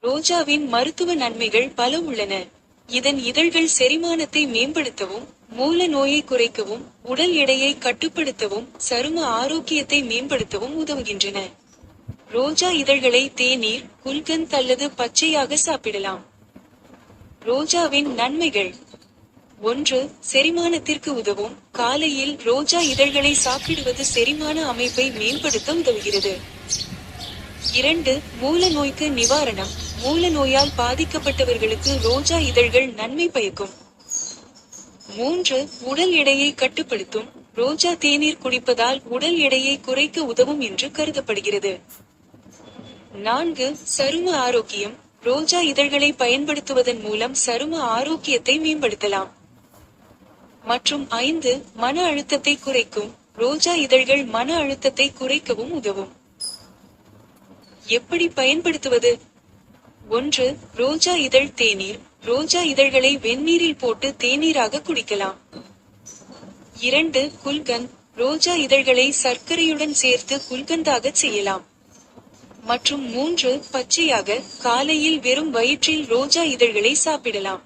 ரோஜாவின் மருத்துவ நன்மைகள் பல உள்ளன. இதன் இதழ்கள் செரிமானத்தை மேம்படுத்தவும், மூல நோயை குறைக்கவும், உடல் எடையை கட்டுப்படுத்தவும், சரும ஆரோக்கியத்தை மேம்படுத்தவும் உதவுகின்றன. ரோஜா இதழ்களை தேநீர், குல்கந்த் அல்லது பச்சையாக சாப்பிடலாம். ரோஜாவின் நன்மைகள்: 1. செரிமானத்திற்கு உதவும். காலையில் ரோஜா இதழ்களை சாப்பிடுவது செரிமான அமைப்பை மேம்படுத்த உதவுகிறது. 2. மூல நோய்க்கு நிவாரணம். மூல நோயால் பாதிக்கப்பட்டவர்களுக்கு ரோஜா இதழ்கள் நன்மை பயக்கும். 3. உடல் எடையை கட்டுப்படுத்தும். ரோஜா தேநீர் குடிப்பதால் உடல் எடையை குறைக்க உதவும் என்று கருதப்படுகிறது. 4. சரும ஆரோக்கியம். ரோஜா இதழ்களை பயன்படுத்துவதன் மூலம் சரும ஆரோக்கியத்தை மேம்படுத்தலாம். மற்றும் 5. மன அழுத்தத்தை குறைக்கும். ரோஜா இதழ்கள் மன அழுத்தத்தை குறைக்கவும் உதவும். எப்படி பயன்படுத்துவது? 1. ரோஜா இதழ் தேநீர். ரோஜா இதழ்களை வெந்நீரில் போட்டு தேநீராக குடிக்கலாம். 2. குல்கந்த். ரோஜா இதழ்களை சர்க்கரையுடன் சேர்த்து குல்கந்தாக செய்யலாம். மற்றும் 3. பச்சையாக, காலையில் வெறும் வயிற்றில் ரோஜா இதழ்களை சாப்பிடலாம்.